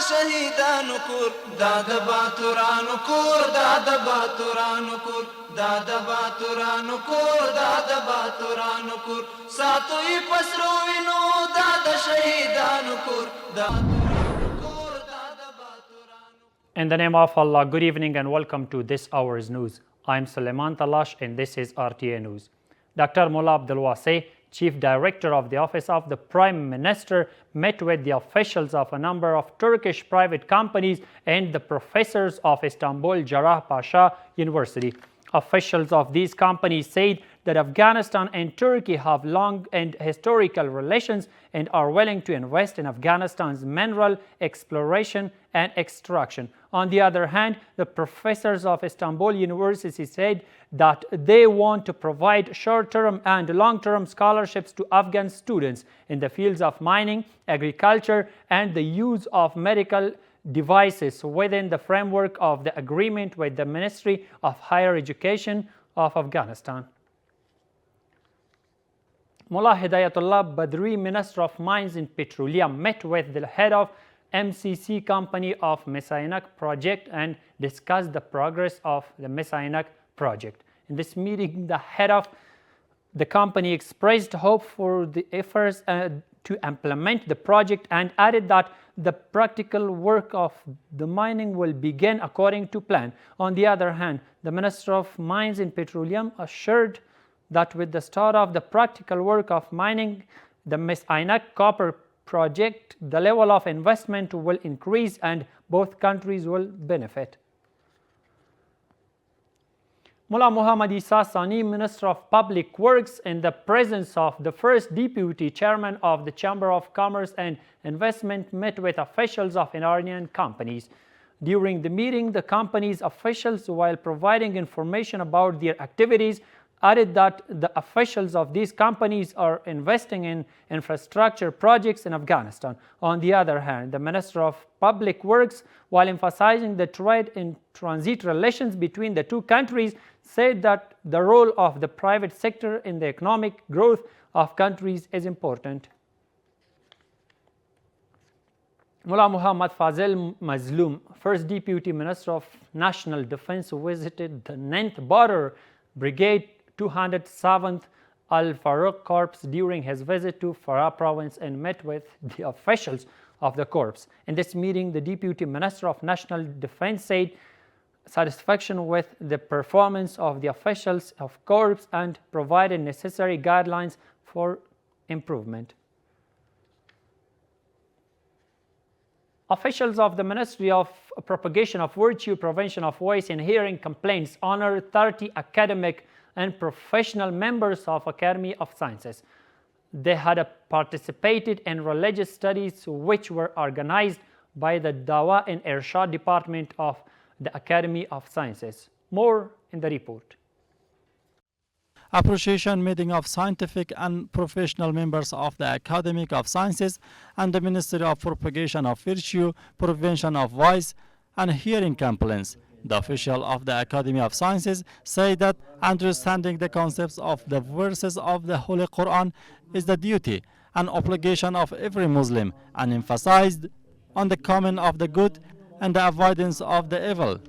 شهیدانو کور دا د باتورانو کور دا د باتورانو کور دا د باتورانو کور دا د باتورانو کور ساتوي پسرو وینو دا د شهیدانو کور دا In the name of Allah, good evening and welcome to this hour's news. I am Suleiman Talash and this is RTA News. Dr. Mullah Abdul Wasi, Chief Director of the Office of the Prime Minister, met with the officials of a number of Turkish private companies and the professors of Istanbul Jarrah Pasha University. Officials of these companies said that Afghanistan and Turkey have long and historical relations and are willing to invest in Afghanistan's mineral exploration and extraction. On the other hand, the professors of Istanbul University said that they want to provide short-term and long-term scholarships to Afghan students in the fields of mining, agriculture, and the use of medical devices within the framework of the agreement with the Ministry of Higher Education of Afghanistan. Mullah Hidayatullah Badri, Minister of Mines and Petroleum, met with the head of MCC company of Messianic project and discussed the progress of the Messianic project. In this meeting, the head of the company expressed hope for the efforts to implement the project and added that the practical work of the mining will begin according to plan. On the other hand, the Minister of Mines and Petroleum assured that with the start of the practical work of mining the Messianic copper project, the level of investment will increase and both countries will benefit. Mullah Muhammad Isa Sani, Minister of Public Works, in the presence of the first Deputy Chairman of the Chamber of Commerce and Investment, met with officials of Iranian companies. During the meeting, the company's officials, while providing information about their activities, added that the officials of these companies are investing in infrastructure projects in Afghanistan. On the other hand, the Minister of Public Works, while emphasizing the trade and transit relations between the two countries, said that the role of the private sector in the economic growth of countries is important. Mullah Muhammad Fazil Mazloom, First Deputy Minister of National Defense, visited the 9th Border Brigade 207th Al-Faruq Corps during his visit to Farah province and met with the officials of the corps. In this meeting, the Deputy Minister of National Defense said satisfaction with the performance of the officials of corps and provided necessary guidelines for improvement. Officials of the Ministry of Propagation of Virtue, Prevention of Voice and Hearing Complaints honored 30 academic and professional members of Academy of Sciences. They had participated in religious studies which were organized by the Dawah and Irshad Department of the Academy of Sciences. More in the report. Appreciation meeting of scientific and professional members of the Academy of Sciences and the Ministry of Propagation of Virtue, Prevention of Voice and Hearing Complaints. The official of the Academy of Sciences say that understanding the concepts of the verses of the Holy Quran is the duty and obligation of every Muslim and emphasized on the coming of the good and the avoidance of the evil.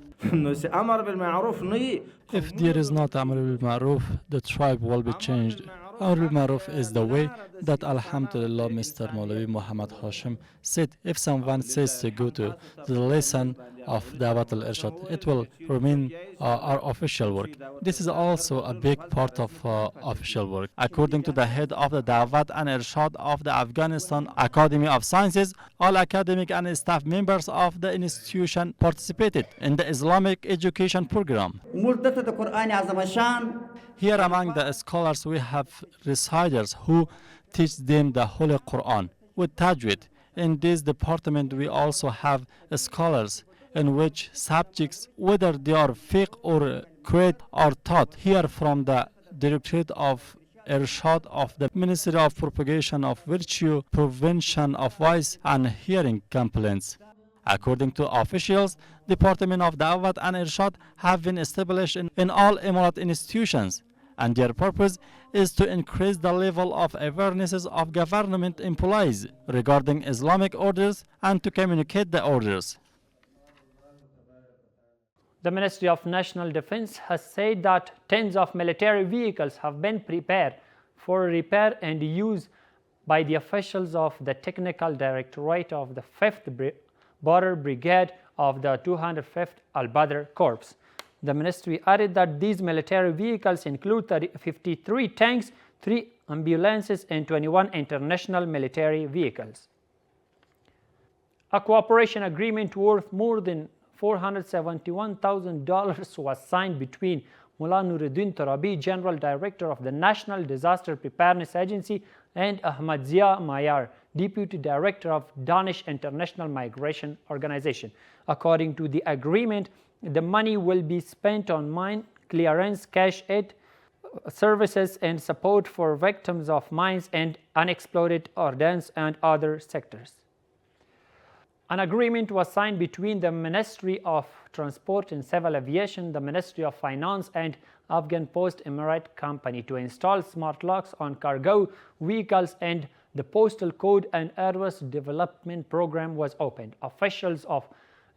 If there is not Amr bil Ma'ruf, the tribe will be changed. Amr bil Ma'ruf is the way that Alhamdulillah Mr. Maulavi Muhammad Hashim said if someone says to go to the lesson of Dawat al-Irshad, it will remain our official work. This is also a big part of official work. According to the head of the Dawat and Irshad of the Afghanistan Academy of Sciences, all academic and staff members of the institution participated in the Islamic education program. Here among the scholars we have reciters who teach them the Holy Quran with Tajweed. In this department we also have scholars in which subjects, whether they are fiqh or Quran, are taught here from the Directorate of Irshad of the Ministry of Propagation of Virtue, Prevention of Voice and Hearing Complaints. According to officials, Department of Dawat and Irshad have been established in all Emirate institutions, and their purpose is to increase the level of awarenesses of government employees regarding Islamic orders and to communicate the orders. The Ministry of National Defense has said that tens of military vehicles have been prepared for repair and use by the officials of the Technical Directorate of the 5th Border Brigade of the 205th Al-Badr Corps. The ministry added that these military vehicles include 53 tanks, 3 ambulances, and 21 international military vehicles. A cooperation agreement worth more than $471,000 was signed between Mullah Nuruddin Tarabi, General Director of the National Disaster Preparedness Agency, and Ahmad Zia Mayar, Deputy Director of Danish International Migration Organization. According to the agreement, the money will be spent on mine clearance, cash aid services, and support for victims of mines and unexploded ordnance and other sectors. An agreement was signed between the Ministry of Transport and Civil Aviation, the Ministry of Finance, and Afghan Post Emirate Company to install smart locks on cargo vehicles, and the Postal Code and Address Development Program was opened. Officials of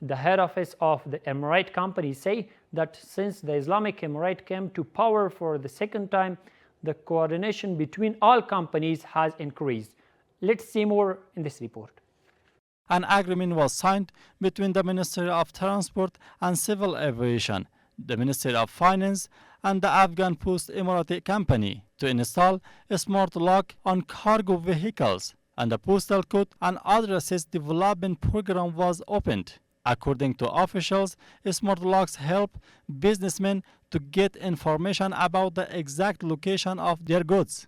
the head office of the Emirate Company say that since the Islamic Emirate came to power for the second time, the coordination between all companies has increased. Let's see more in this report. An agreement was signed between the Ministry of Transport and Civil Aviation, the Ministry of Finance, and the Afghan Post Emirate Company to install a smart lock on cargo vehicles, and the Postal Code and Addresses Development Program was opened. According to officials, smart locks help businessmen to get information about the exact location of their goods.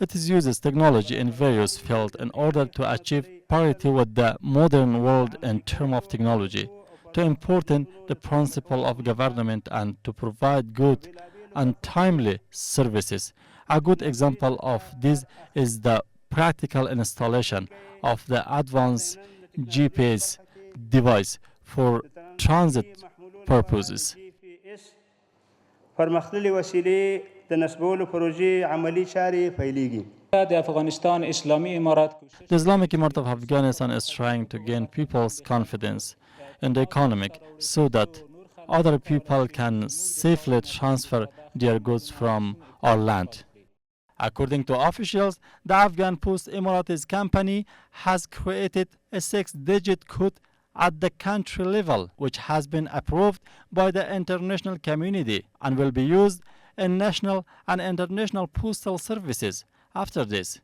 It uses technology in various fields in order to achieve parity with the modern world in terms of technology, to important the principle of government and to provide good and timely services. A good example of this is the practical installation of the advanced GPS device for transit purposes. The Islamic Emirate of Afghanistan is trying to gain people's confidence in the economic so that other people can safely transfer their goods from our land. According to officials, the Afghan Post Emirates Company has created a 6-digit code at the country level, which has been approved by the international community and will be used in national and international postal services after this.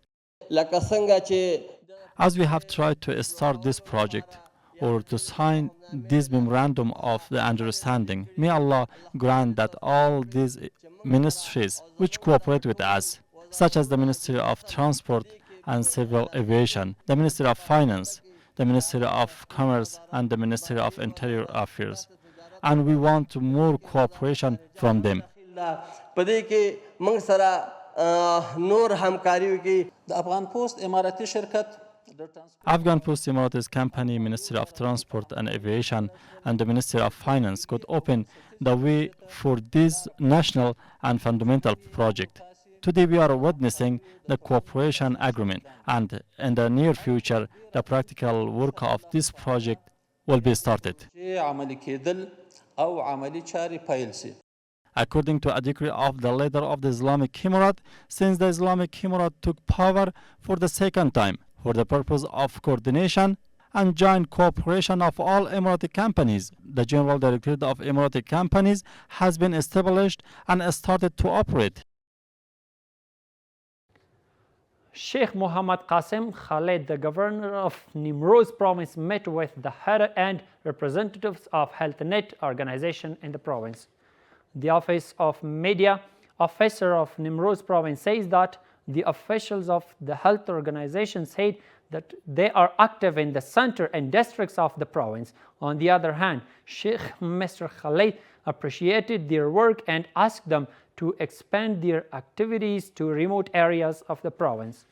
As we have tried to start this project or to sign this memorandum of the understanding, may Allah grant that all these ministries which cooperate with us, such as the Ministry of Transport and Civil Aviation, the Ministry of Finance, the Ministry of Commerce, and the Ministry of Interior Affairs, and we want more cooperation from them. the Afghan Post Emirati Shirkat, Afghan Post Emirates Company, Ministry of Transport and Aviation, and the Ministry of Finance could open the way for this national and fundamental project. Today we are witnessing the cooperation agreement, and in the near future the practical work of this project will be started. According to a decree of the leader of the Islamic Emirate, since the Islamic Emirate took power for the second time for the purpose of coordination and joint cooperation of all Emirati companies, the General Directorate of Emirati Companies has been established and started to operate. Sheikh Mohammed Qasim Khaled, the governor of Nimroz province, met with the head and representatives of HealthNet organization in the province. The Office of Media Officer of Nimroz province says that the officials of the health organization said that they are active in the center and districts of the province. On the other hand, Sheikh Mr. Khaled appreciated their work and asked them to expand their activities to remote areas of the province.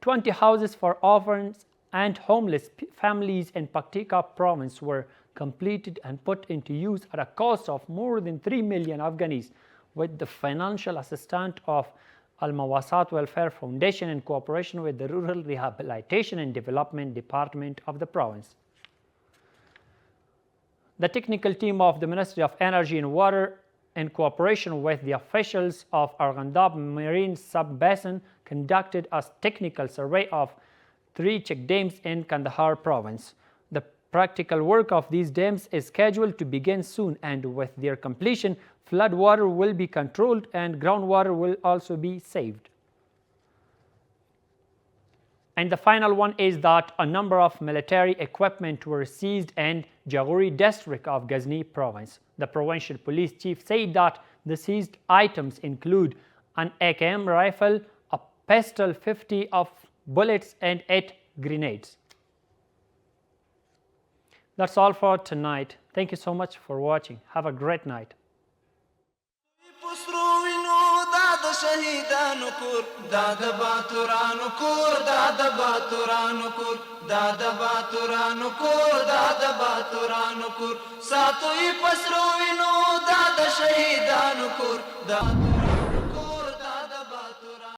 20 houses for orphans and homeless families in Paktika province were completed and put into use at a cost of more than 3 million Afghanis, with the financial assistance of Al-Mawasat Welfare Foundation in cooperation with the Rural Rehabilitation and Development Department of the province. The technical team of the Ministry of Energy and Water, in cooperation with the officials of Arghandab Marine Sub-Basin, conducted a technical survey of 3 check dams in Kandahar province. The practical work of these dams is scheduled to begin soon, and with their completion, flood water will be controlled and groundwater will also be saved. And the final one is that a number of military equipment were seized in Jaghori district of Ghazni province. The provincial police chief said that the seized items include an AKM rifle, a pistol, 50 of bullets and 8 grenades. That's all for tonight. Thank you so much for watching. Have a great night. شهیدانو کور دا د باتورانو کور دا د باتورانو کور دا د باتورانو کور دا د باتورانو کور ساتوي پسرو وینو دا د شهیدانو کور دا